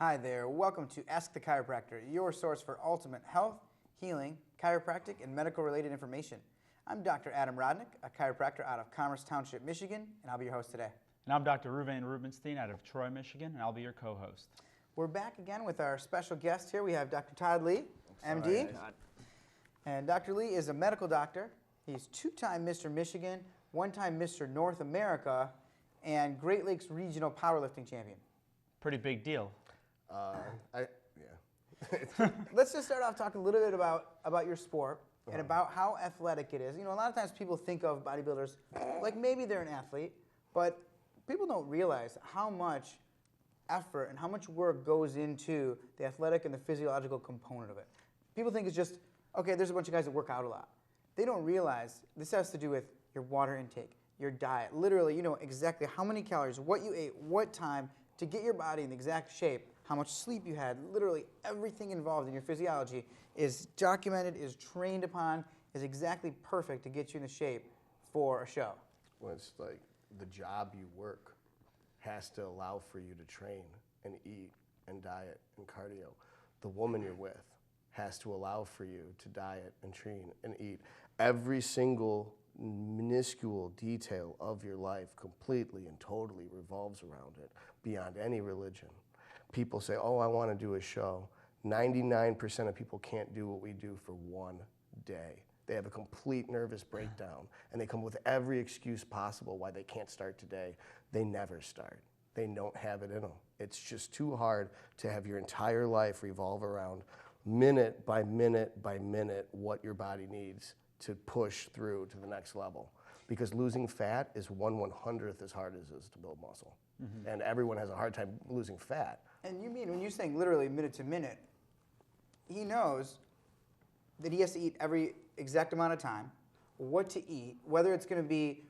Hi there, welcome to Ask the Chiropractor, your source for ultimate health, healing, chiropractic, and medical-related information. I'm Dr. Adam Rodnick, a chiropractor out of Commerce Township, Michigan, and I'll be your host today. And I'm Dr. Ruvayn Rubinstein out of Troy, Michigan, and I'll be your co-host. We're back again with our special guest here. We have Dr. Todd Lee, MD. And Dr. Lee is a medical doctor. He's two-time Mr. Michigan, one-time Mr. North America, and Great Lakes Regional Powerlifting Champion. Pretty big deal. Let's just start off talking a little bit about your sport and about how athletic it is. You know, a lot of times people think of bodybuilders like maybe they're an athlete, but people don't realize how much effort and how much work goes into the athletic and the physiological component of it. People think it's just, okay, there's a bunch of guys that work out a lot. They don't realize this has to do with your water intake, your diet. Literally, you know exactly how many calories, what you ate, what time to get your body in the exact shape, how much sleep you had. Literally everything involved in your physiology is documented, is trained upon, is exactly perfect to get you in the shape for a show. Well, it's like the job you work has to allow for you to train and eat and diet and cardio. The woman you're with has to allow for you to diet and train and eat. Every single minuscule detail of your life completely and totally revolves around it, beyond any religion. People say, oh, I want to do a show. 99% of people can't do what we do for one day. They have a complete nervous breakdown, and they come up with every excuse possible why they can't start today. They never start. They don't have it in them. It's just too hard to have your entire life revolve around minute by minute by minute what your body needs to push through to the next level. Because losing fat is 1/100th as hard as it is to build muscle. Mm-hmm. And everyone has a hard time losing fat. And you mean, when you're saying literally minute to minute, he knows that he has to eat every exact amount of time, what to eat, whether it's going to be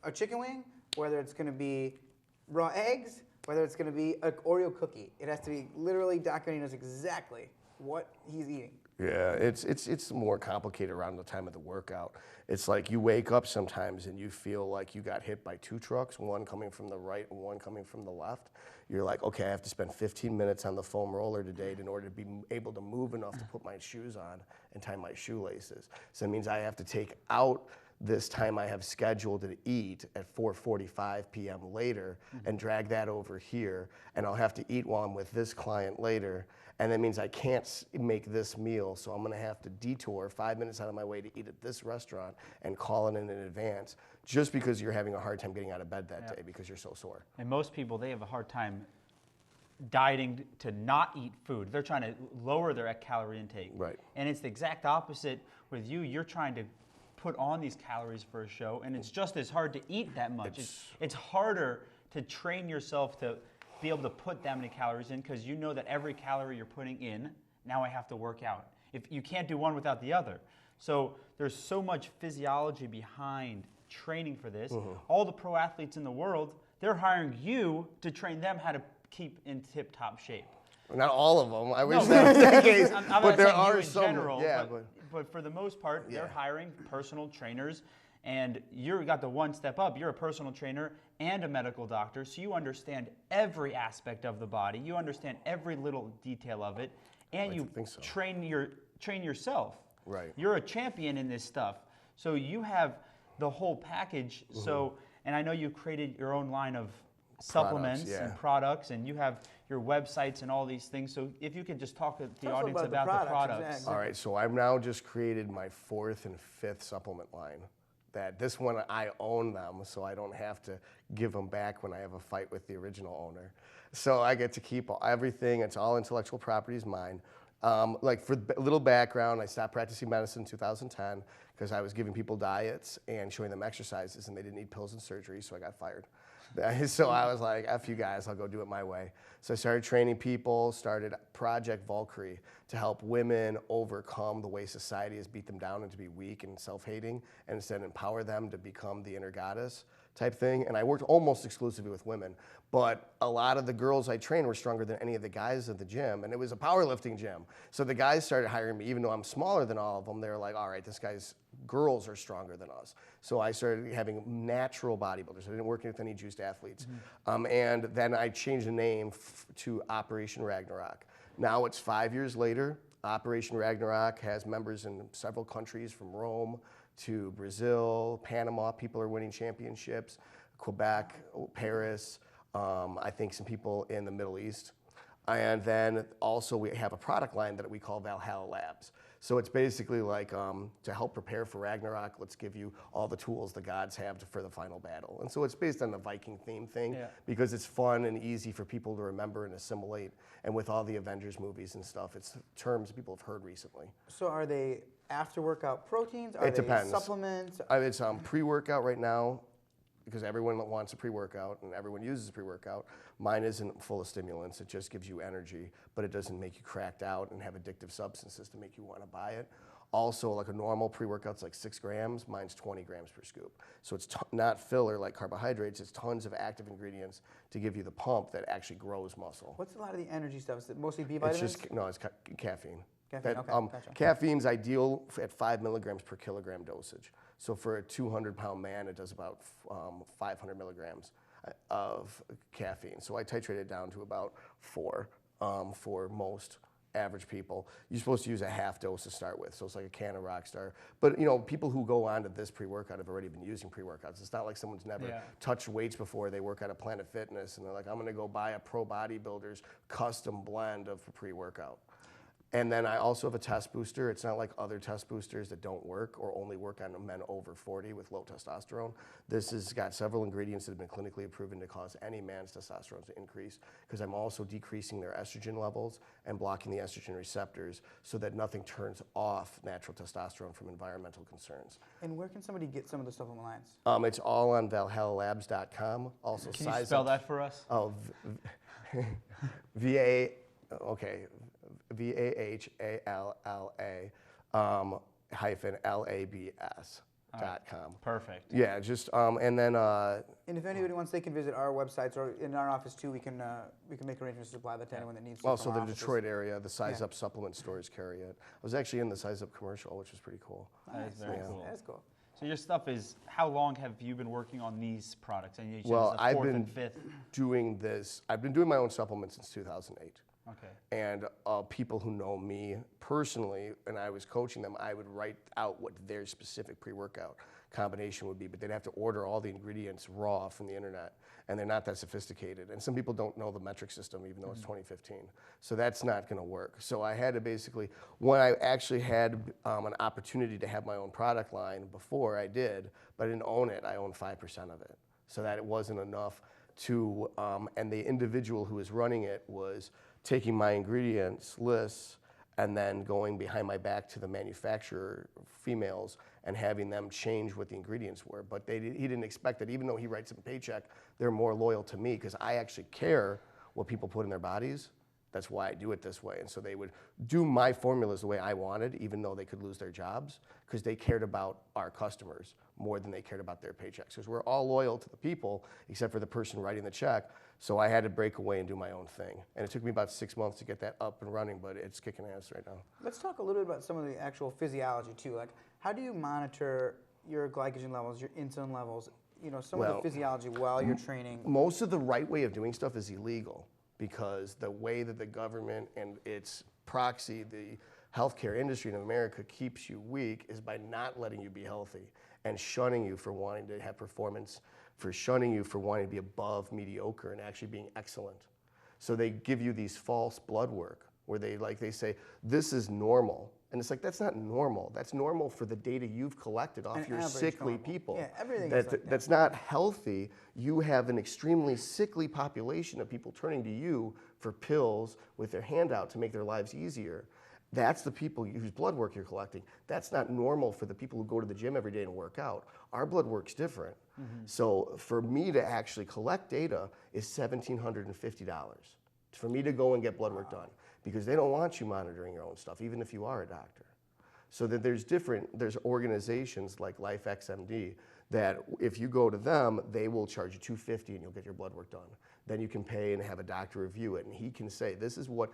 a chicken wing, whether it's going to be raw eggs, whether it's going to be an Oreo cookie. It has to be literally documenting us exactly what he's eating. Yeah, it's more complicated around the time of the workout. It's like you wake up sometimes and you feel like you got hit by two trucks, one coming from the right and one coming from the left. You're like, okay, I have to spend 15 minutes on the foam roller today in order to be able to move enough to put my shoes on and tie my shoelaces. So that means I have to take out this time I have scheduled to eat at 4:45 p.m. later and drag that over here, and I'll have to eat while I'm with this client later, and that means I can't make this meal, so I'm gonna have to detour 5 minutes out of my way to eat at this restaurant and call it in advance just because you're having a hard time getting out of bed that day because you're so sore. And most people, they have a hard time dieting to not eat food. They're trying to lower their calorie intake. Right. And it's the exact opposite with you. You're trying to put on these calories for a show, and it's just as hard to eat that much. It's harder to train yourself to be able to put that many calories in because you know that every calorie you're putting in, now I have to work out. If you can't do one without the other. So there's so much physiology behind training for this. All the pro athletes in the world, they're hiring you to train them how to keep in tip-top shape. Not all of them. I wish that was the case, but there are some. General, but for the most part, they're hiring personal trainers, and you got the one step up. You're a personal trainer and a medical doctor, so you understand every aspect of the body. You understand every little detail of it, and you train yourself. Right. You're a champion in this stuff, so you have the whole package. So, and I know you created your own line of supplements and products, and you have your websites and all these things. So if you could just talk to the audience about the products. Exactly. All right, so I've now just created my 4th and 5th supplement line. That this one I own them, so I don't have to give them back when I have a fight with the original owner. So I get to keep everything. It's all intellectual property is mine. Like for a little background, I stopped practicing medicine in 2010 because I was giving people diets and showing them exercises, and they didn't need pills and surgery, so I got fired. So I was like, F you guys, I'll go do it my way. So I started training people, started Project Valkyrie to help women overcome the way society has beat them down and to be weak and self-hating, and instead empower them to become the inner goddess, type thing. And I worked almost exclusively with women. But a lot of the girls I trained were stronger than any of the guys at the gym. And it was a powerlifting gym. So the guys started hiring me, even though I'm smaller than all of them. They were like, all right, girls are stronger than us. So I started having natural bodybuilders. I didn't work with any juiced athletes. And then I changed the name to Operation Ragnarok. Now it's 5 years later. Operation Ragnarok has members in several countries, from Rome to Brazil, Panama. People are winning championships, Quebec, Paris. I think some people in the Middle East. And then also we have a product line that we call Valhalla Labs. So it's basically like to help prepare for Ragnarok, let's give you all the tools the gods have for the final battle. And so it's based on the Viking theme thing because it's fun and easy for people to remember and assimilate. And with all the Avengers movies and stuff, it's terms people have heard recently. So are they after workout proteins? Are It depends. Supplements? It's pre-workout right now, because everyone wants a pre-workout and everyone uses a pre-workout. Mine isn't full of stimulants. It just gives you energy, but it doesn't make you cracked out and have addictive substances to make you want to buy it. Also, like a normal pre-workout's like 6 grams. Mine's 20 grams per scoop. So it's not filler like carbohydrates. It's tons of active ingredients to give you the pump that actually grows muscle. What's a lot of the energy stuff? Is it mostly B vitamins? It's caffeine. Caffeine, okay, gotcha. Caffeine's ideal at 5 milligrams per kilogram dosage. So for a 200-pound man, it does about 500 milligrams of caffeine. So I titrate it down to about 4 for most average people. You're supposed to use a half dose to start with, so it's like a can of Rockstar. But people who go on to this pre-workout have already been using pre-workouts. It's not like someone's never touched weights before. They work out at Planet Fitness, and they're like, I'm going to go buy a Pro Bodybuilder's custom blend of pre-workout. And then I also have a test booster. It's not like other test boosters that don't work or only work on men over 40 with low testosterone. This has got several ingredients that have been clinically proven to cause any man's testosterone to increase, because I'm also decreasing their estrogen levels and blocking the estrogen receptors so that nothing turns off natural testosterone from environmental concerns. And where can somebody get some of the stuff on the lines? It's all on valhallalabs.com. Also, Can you spell that for us? Oh, VAHALLA hyphen LABS.com. Perfect. Yeah, just and then. And if anybody wants, they can visit our websites, or in our office too. We can make arrangements to supply that to anyone that needs to. Also, the Detroit area, the Size Up supplement stores carry it. I was actually in the Size Up commercial, which was pretty cool. That is very cool. That is cool. So your stuff is, how long have you been working on these products? And you said Well, it's the I've fourth been and fifth. doing this. I've been doing my own supplements since 2008. Okay. And people who know me personally, and I was coaching them, I would write out what their specific pre-workout combination would be, but they'd have to order all the ingredients raw from the internet, and they're not that sophisticated. And some people don't know the metric system, even though it's 2015. So that's not going to work. So I had to basically, when I actually had an opportunity to have my own product line before, I did, but I didn't own it. I owned 5% of it. So that it wasn't enough to, and the individual who was running it was taking my ingredients lists and then going behind my back to the manufacturer females and having them change what the ingredients were. But he didn't expect that. Even though he writes them a paycheck, they're more loyal to me because I actually care what people put in their bodies. That's why I do it this way. And so they would do my formulas the way I wanted, even though they could lose their jobs, because they cared about our customers more than they cared about their paychecks. Because we're all loyal to the people, except for the person writing the check. So I had to break away and do my own thing. And it took me about 6 months to get that up and running, but it's kicking ass right now. Let's talk a little bit about some of the actual physiology too. Like, how do you monitor your glycogen levels, your insulin levels, some of the physiology while you're training? Most of the right way of doing stuff is illegal, because the way that the government and its proxy, the healthcare industry in America, keeps you weak is by not letting you be healthy and shunning you for wanting to have performance, for shunning you for wanting to be above mediocre and actually being excellent. So they give you these false blood work where they say, this is normal. And it's like, that's not normal. That's normal for the data you've collected off your sickly people. Yeah, everything is like that. That's not healthy. You have an extremely sickly population of people turning to you for pills with their hand out to make their lives easier. That's the people whose blood work you're collecting. That's not normal for the people who go to the gym every day and work out. Our blood work's different. So for me to actually collect data is $1,750 for me to go and get blood work done, because they don't want you monitoring your own stuff, even if you are a doctor. So that there's organizations like LifeXMD that if you go to them, they will charge you $250 and you'll get your blood work done. Then you can pay and have a doctor review it, and he can say, this is what,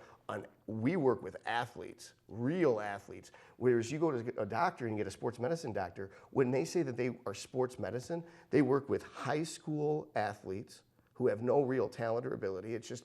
we work with athletes, real athletes, whereas you go to a doctor and get a sports medicine doctor, when they say that they are sports medicine, they work with high school athletes who have no real talent or ability. It's just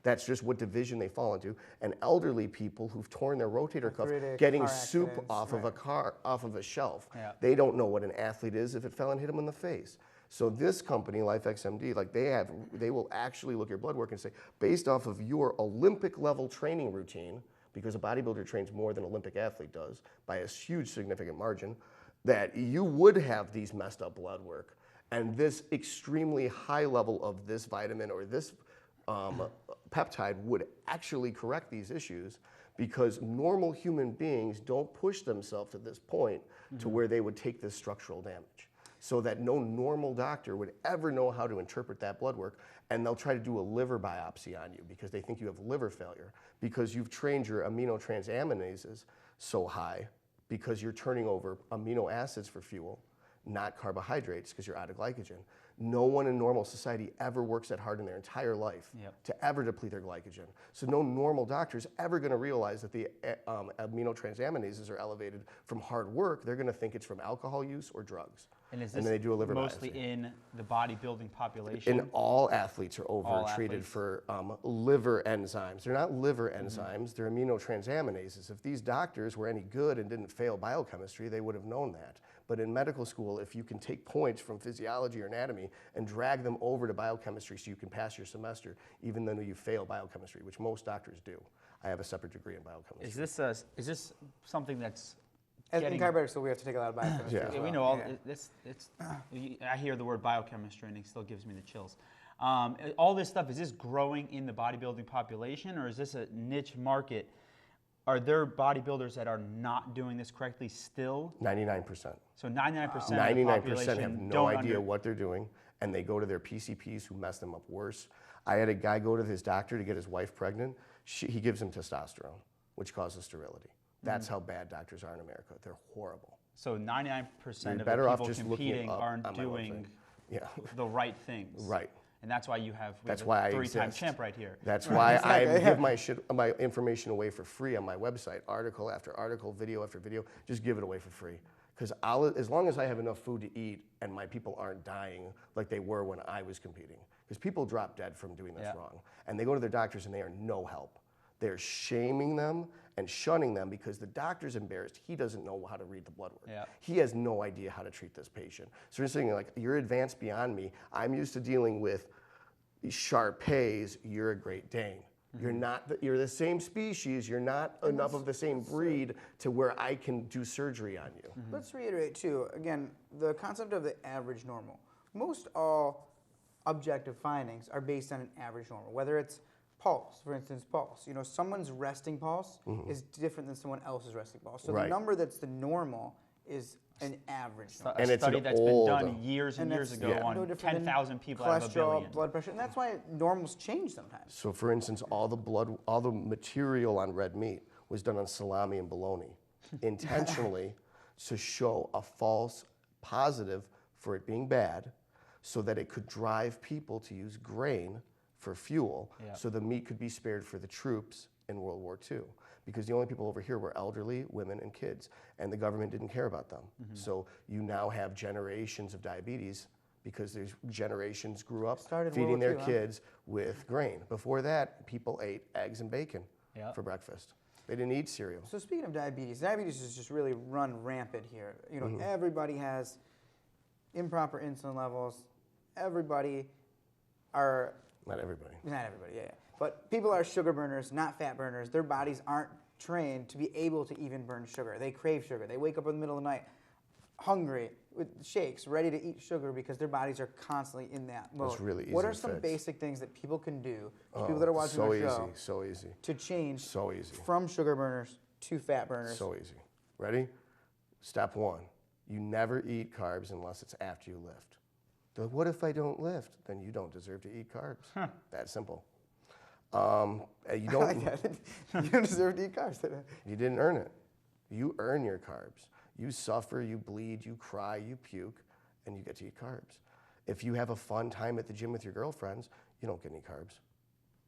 that's just what division they fall into. And elderly people who've torn their rotator cuff getting soup off of a car, off of a shelf. Yeah. They don't know what an athlete is if it fell and hit them in the face. So this company, LifeXMD, like they will actually look at your blood work and say, based off of your Olympic level training routine, because a bodybuilder trains more than an Olympic athlete does by a huge significant margin, that you would have these messed up blood work. And this extremely high level of this vitamin or this peptide would actually correct these issues, because normal human beings don't push themselves to this point to where they would take this structural damage. So that no normal doctor would ever know how to interpret that blood work, and they'll try to do a liver biopsy on you because they think you have liver failure, because you've trained your aminotransaminases so high, because you're turning over amino acids for fuel, not carbohydrates, because you're out of glycogen. No one in normal society ever works that hard in their entire life to ever deplete their glycogen. So no normal doctor is ever going to realize that the aminotransaminases are elevated from hard work. They're going to think it's from alcohol use or drugs. And is then this they do a liver mostly biopsy. in the bodybuilding population? And all athletes are over-treated athletes. for liver enzymes. They're not liver enzymes, they're aminotransaminases. If these doctors were any good and didn't fail biochemistry, they would have known that. But in medical school, if you can take points from physiology or anatomy and drag them over to biochemistry so you can pass your semester, even though you fail biochemistry, which most doctors do. I have a separate degree in biochemistry. Is this something that's In getting... chiropractic school, we have to take a lot of biochemistry. Yeah. as Yeah, we well. know all Yeah. this. I hear the word biochemistry and it still gives me the chills. All this stuff, is this growing in the bodybuilding population, or is this a niche market? Are there bodybuilders that are not doing this correctly still? 99%. So 99% of the 99% population have no don't idea what they're doing, and they go to their PCPs who mess them up worse. I had a guy go to his doctor to get his wife pregnant. He gives him testosterone, which causes sterility. That's how bad doctors are in America. They're horrible. So 99% You're of the better off people just looking it competing up aren't on my doing Yeah, the right things. right. And that's why we have That's a why I three-time exist. champ right here. That's why I Exactly. give my information away for free on my website, article after article, video after video. Just give it away for free. Because as long as I have enough food to eat and my people aren't dying like they were when I was competing, because people drop dead from doing this wrong, and they go to their doctors and they are no help. They're shaming them and shunning them because the doctor's embarrassed. He doesn't know how to read the blood work. Yeah. He has no idea how to treat this patient. So you're saying, like, you're advanced beyond me. I'm used to dealing with Shar-Peis. You're a Great Dane. You're not. You're the same species. You're not enough of the same breed to where I can do surgery on you. Let's reiterate too, again, the concept of the average normal. Most all objective findings are based on an average normal, whether it's pulse, for instance, pulse. You know, someone's resting pulse is different than someone else's resting pulse. So the Right. number that's the normal is an average number. And A it's study an that's old- been done years and years that's ago no on different than 10,000 people out of a cholesterol, billion. blood pressure, and that's why normals change sometimes. So, for instance, all the material on red meat was done on salami and bologna, intentionally to show a false positive for it being bad, so that it could drive people to use grain for fuel, so the meat could be spared for the troops in World War II. Because the only people over here were elderly, women, and kids, and the government didn't care about them. So you now have generations of diabetes because there's generations grew up Started feeding World their War II, huh? kids with grain. Before that, people ate eggs and bacon for breakfast. They didn't eat cereal. So speaking of diabetes is just really run rampant here. You know, everybody has improper insulin levels. Everybody are Not everybody. Not everybody, yeah. But people are sugar burners, not fat burners. Their bodies aren't trained to be able to even burn sugar. They crave sugar. They wake up in the middle of the night hungry with shakes, ready to eat sugar because their bodies are constantly in that mode. It's really What easy are to some fix. basic things that people can do, people that are watching so our easy, show, so easy, to change so easy, from sugar burners to fat burners? so easy. Ready? Step one, you never eat carbs unless it's after you lift. They're like, what if I don't lift? Then you don't deserve to eat carbs. That simple. You I don't. like that. You don't deserve to eat carbs. You didn't earn it. You earn your carbs. You suffer, you bleed, you cry, you puke, and you get to eat carbs. If you have a fun time at the gym with your girlfriends, you don't get any carbs.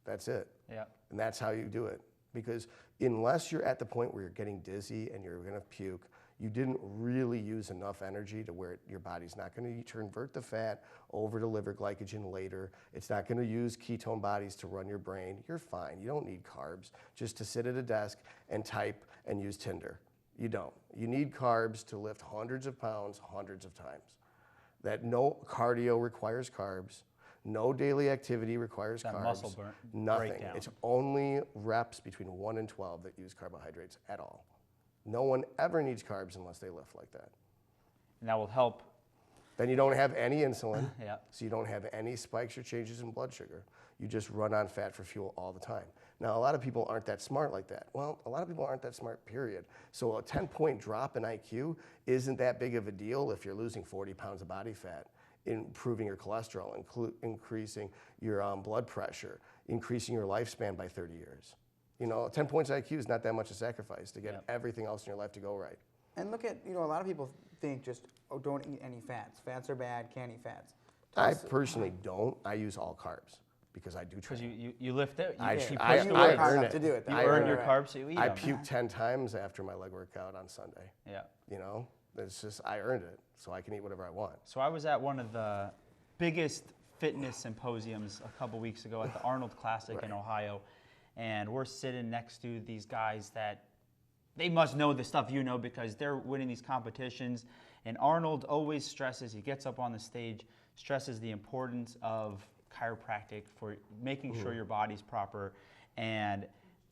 That's it. Yeah. And that's how you do it. Because unless you're at the point where you're getting dizzy and you're gonna puke, you didn't really use enough energy to where your body's not gonna convert the fat over to liver glycogen later. It's not gonna use ketone bodies to run your brain. You're fine. You don't need carbs just to sit at a desk and type and use Tinder. You don't. You need carbs to lift hundreds of pounds, hundreds of times. That no cardio requires carbs. No daily activity requires That carbs. muscle burn, Nothing. breakdown. It's only reps between 1 and 12 that use carbohydrates at all. No one ever needs carbs unless they lift like that. And that will help. Then you don't have any insulin, Yeah. so you don't have any spikes or changes in blood sugar. You just run on fat for fuel all the time. Now, a lot of people aren't that smart like that. Well, a lot of people aren't that smart, period. So a 10-point drop in IQ isn't that big of a deal if you're losing 40 pounds of body fat, improving your cholesterol, increasing your blood pressure, increasing your lifespan by 30 years. You know, 10 points IQ is not that much a sacrifice to get everything else in your life to go right. And look at, a lot of people think just, oh, don't eat any fats. Fats are bad, can't eat fats. I personally don't. I use all carbs because I do Because train. you lift it. I You work hard earn enough it. to do it, though. You I earn earn your it. carbs, so you eat I them. puke 10 times after my leg workout on Sunday. Yeah. You know, it's just, I earned it, so I can eat whatever I want. So I was at one of the biggest fitness symposiums a couple weeks ago at the Arnold Classic in Ohio, and we're sitting next to these guys that they must know the stuff you know because they're winning these competitions. And Arnold always stresses, he gets up on the stage, stresses the importance of chiropractic for making sure your body's proper. And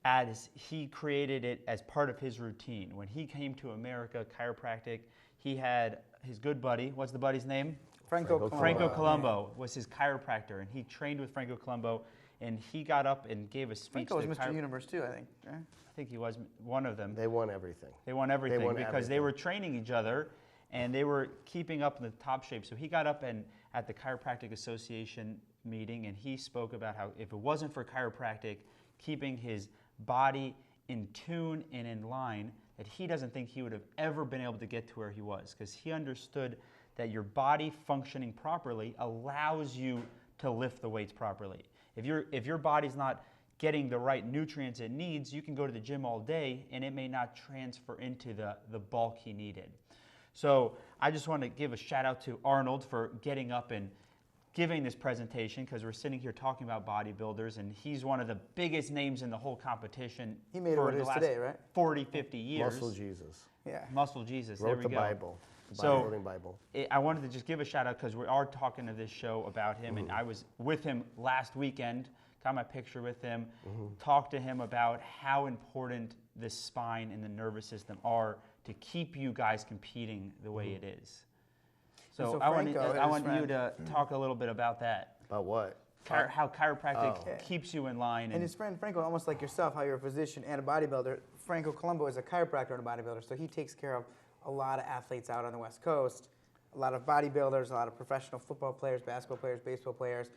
as he created it as part of his routine, when he came to America, chiropractic, he had his good buddy, what's the buddy's name? Franco Colombo. Franco Colombo was his chiropractor, and he trained with Franco Colombo, and he got up and gave a speech. Franco was Mr. Universe too, I think. Right? I think he was one of them. They won everything. They won everything won because they were training each other, and they were keeping up in the top shape. So he got up and at the Chiropractic Association meeting, and he spoke about how if it wasn't for chiropractic keeping his body in tune and in line, that he doesn't think he would have ever been able to get to where he was, because he understood that your body functioning properly allows you to lift the weights properly. If your body's not getting the right nutrients it needs, you can go to the gym all day and it may not transfer into the bulk he needed. So I just want to give a shout out to Arnold for getting up and giving this presentation, because we're sitting here talking about bodybuilders, and he's one of the biggest names in the whole competition. He made it for what it the is last today, right? 40, 50 years. Muscle Jesus. Yeah. Muscle Jesus. Wrote there we the go. Bible. The So- bodybuilding Bible. I wanted to just give a shout out because we are talking to this show about him, and I was with him last weekend, got my picture with him, talked to him about how important the spine and the nervous system are to keep you guys competing the way it is. So, so I want Franco, I his want you friend- to talk a little bit about that. About what? How chiropractic Oh. keeps you in line. And his friend Franco, almost like yourself, how you're a physician and a bodybuilder, Franco Colombo is a chiropractor and a bodybuilder, so he takes care of a lot of athletes out on the West Coast, a lot of bodybuilders, a lot of professional football players, basketball players, baseball players,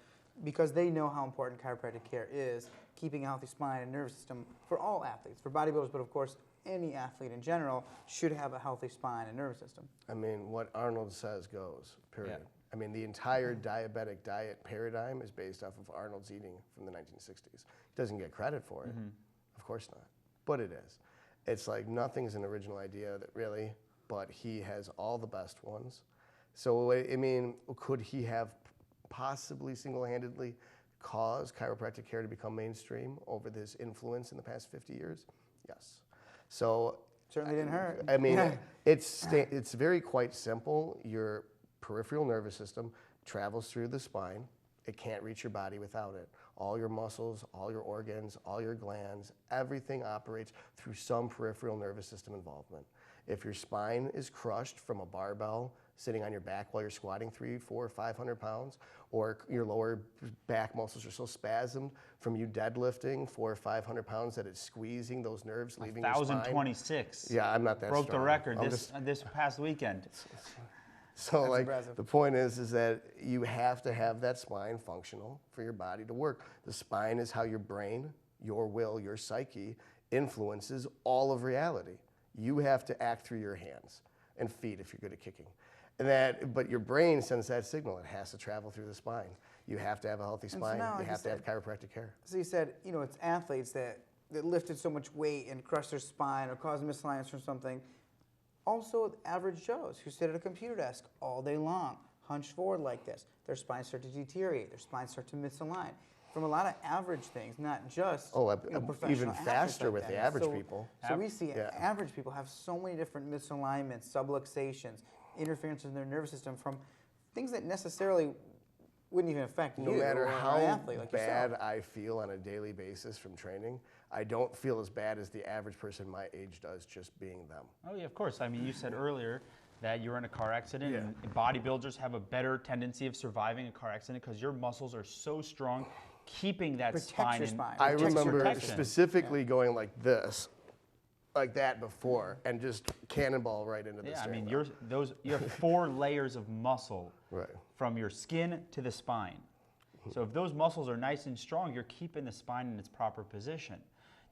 because they know how important chiropractic care is, keeping a healthy spine and nervous system for all athletes, for bodybuilders, but of course, any athlete in general should have a healthy spine and nervous system. I mean, what Arnold says goes, period. Yeah. I mean, the entire diabetic diet paradigm is based off of Arnold's eating from the 1960s. He doesn't get credit for it. Of course not. But it is. It's like nothing's an original idea that really, but he has all the best ones. So, I mean, could he have possibly single-handedly caused chiropractic care to become mainstream over this influence in the past 50 years? Yes. So, Certainly didn't hurt. I mean, it's very quite simple. Your peripheral nervous system travels through the spine. It can't reach your body without it. All your muscles, all your organs, all your glands, everything operates through some peripheral nervous system involvement. If your spine is crushed from a barbell sitting on your back while you're squatting 300, 400, 500 pounds, or your lower back muscles are so spasmed from you deadlifting 400 or 500 pounds that it's squeezing those nerves, leaving your spine. 1,026. Yeah, I'm not that Broke the strong. record I'm this past weekend. So That's like impressive. the point is that you have to have that spine functional for your body to work. The spine is how your brain, your will, your psyche influences all of reality. You have to act through your hands and feet if you're good at kicking. But your brain sends that signal. It has to travel through the spine. You have to have a healthy spine. now, You like have you to have chiropractic care. So you said, it's athletes that lifted so much weight and crushed their spine or caused misalignments or something. Also, average Joes who sit at a computer desk all day long, hunched forward like this, their spines start to deteriorate, their spines start to misalign. From a lot of average things, not just professional even athletes faster like with that. the average people. So we see average people have so many different misalignments, subluxations, interferences in their nervous system from things that necessarily wouldn't even affect No you matter or how an athlete like bad yourself. I feel on a daily basis from training, I don't feel as bad as the average person my age does just being them. Oh yeah, of course. I mean, you said earlier that you were in a car accident, and bodybuilders have a better tendency of surviving a car accident because your muscles are so strong, keeping that Protects spine. your spine. I Protects your remember protection. specifically going like this, like that before, and just cannonball right into the Yeah, I steering mean, wheel. you have 4 layers of muscle Right. from your skin to the spine. So if those muscles are nice and strong, you're keeping the spine in its proper position.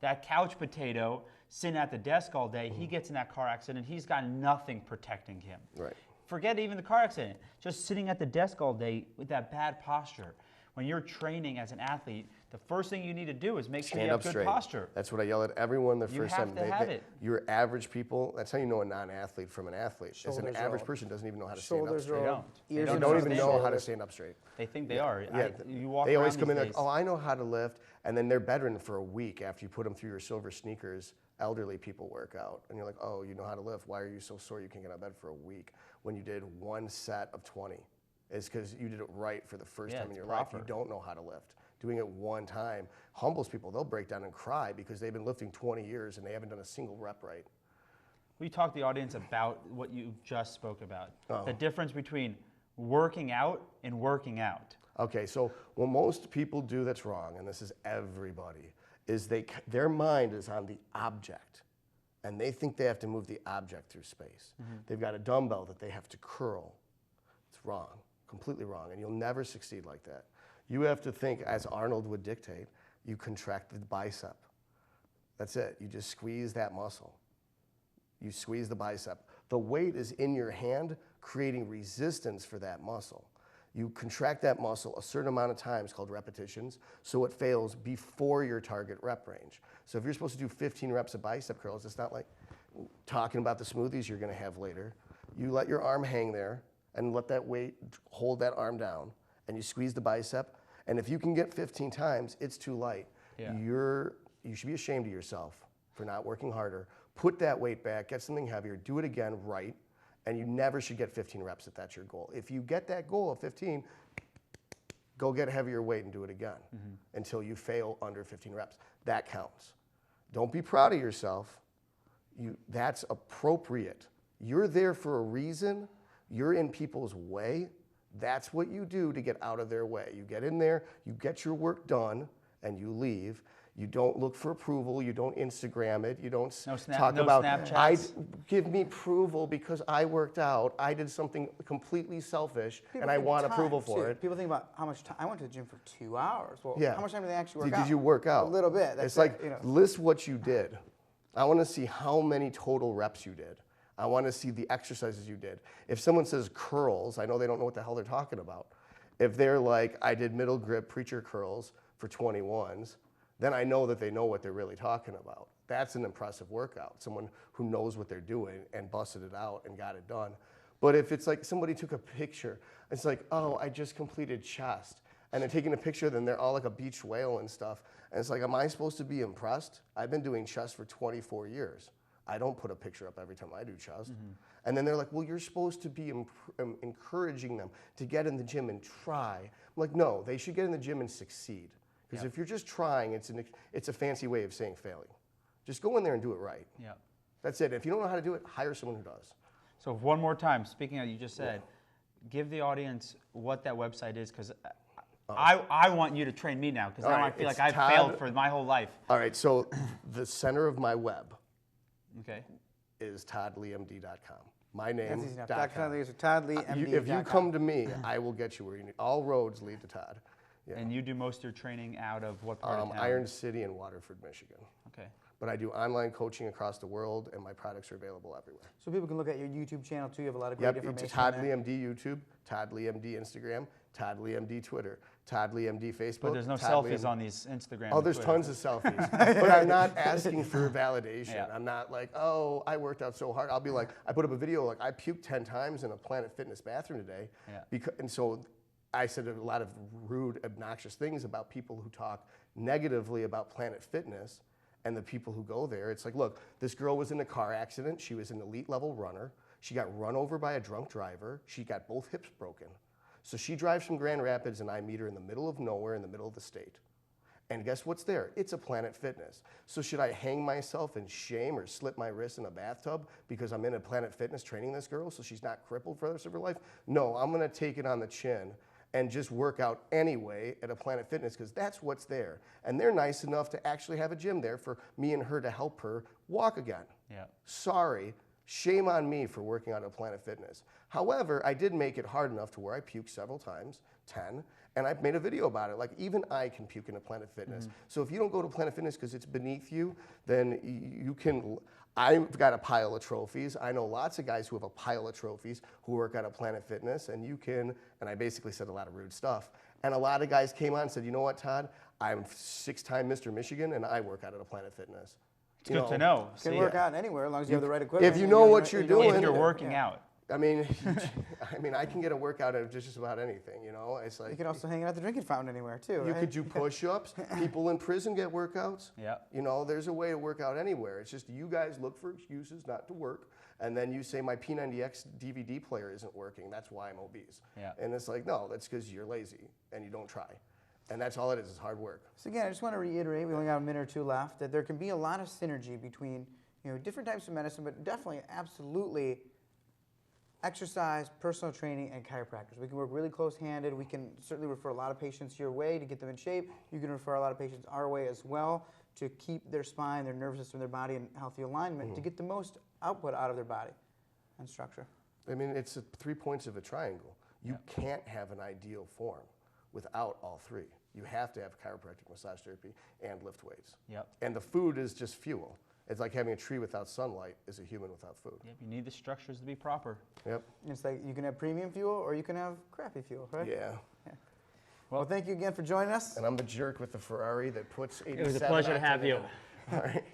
That couch potato sitting at the desk all day, he gets in that car accident, he's got nothing protecting him. Right. Forget even the car accident, just sitting at the desk all day with that bad posture. When you're training as an athlete, the first thing you need to do is make sure you Stand have up good straight. posture. That's what I yell at everyone the You first have time. to have it. Your average people, that's how you know a non-athlete from an athlete. Is an Shoulders average rolled. person doesn't even know how to stand up Shoulders straight. rolled, They ears They in don't front even of know how to shoulders. stand up straight. They think they are. Yeah, You walk they always around come in these like, days. oh, I know how to lift, and then they're bedridden for a week after you put them through your silver sneakers. Elderly people work out, and you're like, oh, you know how to lift. Why are you so sore you can't get out of bed for a week when you did one set of 20? It's because you did it right for the first time in it's your life. proper. You don't know how to lift. Doing it one time humbles people. They'll break down and cry because they've been lifting 20 years and they haven't done a single rep right. We talk to the audience about what you just spoke about. Oh. The difference between working out and working out. Okay, so what most people do that's wrong, and this is everybody, is their mind is on the object, and they think they have to move the object through space. They've got a dumbbell that they have to curl. It's wrong, completely wrong, and you'll never succeed like that. You have to think, as Arnold would dictate, you contract the bicep. That's it. You just squeeze that muscle. You squeeze the bicep. The weight is in your hand, creating resistance for that muscle. You contract that muscle a certain amount of times, called repetitions, so it fails before your target rep range. So if you're supposed to do 15 reps of bicep curls, it's not like talking about the smoothies you're going to have later. You let your arm hang there and let that weight hold that arm down, and you squeeze the bicep. And if you can get 15 times, it's too light. Yeah. You should be ashamed of yourself for not working harder. Put that weight back, get something heavier, do it again right, and you never should get 15 reps if that's your goal. If you get that goal of 15, go get heavier weight and do it again until you fail under 15 reps. That counts. Don't be proud of yourself. That's appropriate. You're there for a reason. You're in people's way. That's what you do to get out of their way. You get in there, you get your work done, and you leave. You don't look for approval. You don't Instagram it. You don't talk about, Snapchats. give me approval because I worked out. I did something completely selfish, and I want approval for it. People think about how much time. I went to the gym for 2 hours. Well, Yeah. how much time did they actually work out? Did you work out? A little bit. That's It's like, it, list what you did. I want to see how many total reps you did. I want to see the exercises you did. If someone says curls, I know they don't know what the hell they're talking about. If they're like, I did middle grip preacher curls for 21s, then I know that they know what they're really talking about. That's an impressive workout. Someone who knows what they're doing and busted it out and got it done. But if it's like somebody took a picture, it's like, oh, I just completed chest. And they're taking a picture, then they're all like a beach whale and stuff. And it's like, am I supposed to be impressed? I've been doing chest for 24 years. I don't put a picture up every time I do chest. And then they're like, well, you're supposed to be encouraging them to get in the gym and try. I'm like, no, they should get in the gym and succeed. Because if you're just trying, it's a fancy way of saying failing. Just go in there and do it right. Yeah. That's it. If you don't know how to do it, hire someone who does. So one more time, speaking of what you just said, give the audience what that website is, because I want you to train me now, because now I feel like I've failed for my whole life. All right, so the center of my web Okay. is toddleemd.com. My name. That's easy enough. .com. Todd Lee, MD. If you come to me, I will get you where you need. All roads lead to Todd. Yeah. And you do most of your training out of what part of town? Iron City and Waterford, Michigan. Okay. But I do online coaching across the world, and my products are available everywhere. So people can look at your YouTube channel too. You have a lot of great Yep, information. it's Todd on Lee there. MD YouTube, Todd Lee MD Instagram, Todd Lee MD Twitter, Todd Lee MD Facebook. But there's no Todd Lee selfies MD on these Instagram. Oh, and there's Twitter. tons of selfies. But I'm not asking for validation. Yeah. I'm not like, oh, I worked out so hard. I'll be like, I put up a video like I puked 10 times in a Planet Fitness bathroom today. Yeah. And so I said a lot of rude, obnoxious things about people who talk negatively about Planet Fitness and the people who go there. It's like, look, this girl was in a car accident. She was an elite level runner. She got run over by a drunk driver. She got both hips broken. So she drives from Grand Rapids, and I meet her in the middle of nowhere in the middle of the state. And guess what's there? It's a Planet Fitness. So should I hang myself in shame or slit my wrist in a bathtub because I'm in a Planet Fitness training this girl so she's not crippled for the rest of her life? No, I'm gonna take it on the chin and just work out anyway at a Planet Fitness because that's what's there. And they're nice enough to actually have a gym there for me and her to help her walk again. Yeah. Sorry, shame on me for working out at Planet Fitness. However, I did make it hard enough to where I puked several times, 10, and I've made a video about it. Like, even I can puke in a Planet Fitness. So if you don't go to Planet Fitness because it's beneath you, then you can. I've got a pile of trophies. I know lots of guys who have a pile of trophies who work out at Planet Fitness, and you can, and I basically said a lot of rude stuff. And a lot of guys came on and said, you know what, Todd? I'm 6-time Mr. Michigan, and I work out at a Planet Fitness. It's good to know. You can See, work out anywhere as long as you have the right equipment. If you and know you're what doing- you're doing doing, if you're it. working Yeah. out. I mean, I can get a workout out of just about anything, you know? It's like, You can also hang out at the drinking fountain anywhere too. you right? could do push-ups. People in prison get workouts. Yeah. You know, there's a way to work out anywhere. It's just you guys look for excuses not to work, and then you say my P90X DVD player isn't working. That's why I'm obese. Yeah. And it's like, no, that's because you're lazy and you don't try. And that's all it is hard work. So again, I just want to reiterate, we only got a minute or two left, that there can be a lot of synergy between different types of medicine, but definitely, absolutely, exercise, personal training, and chiropractors. We can work really close-handed. We can certainly refer a lot of patients your way to get them in shape. You can refer a lot of patients our way as well to keep their spine, their nervous system, their body in healthy alignment to get the most output out of their body and structure. I mean, it's 3 points of a triangle. You can't have an ideal form without all three. You have to have chiropractic, massage therapy, and lift weights. Yep. And the food is just fuel. It's like having a tree without sunlight is a human without food. Yep. You need the structures to be proper. Yep. It's like you can have premium fuel or you can have crappy fuel, right? Yeah. Well, thank you again for joining us. And I'm the jerk with the Ferrari that puts 87 It was a pleasure to have octane you. in it. All right.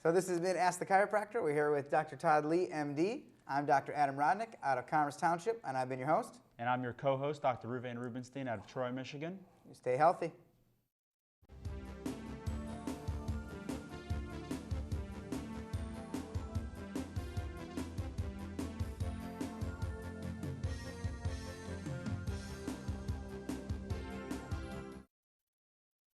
So this has been Ask the Chiropractor. We're here with Dr. Todd Lee, MD. I'm Dr. Adam Rodnick out of Commerce Township, and I've been your host. And I'm your co-host, Dr. Ruvayn Rubinstein out of Troy, Michigan. You stay healthy.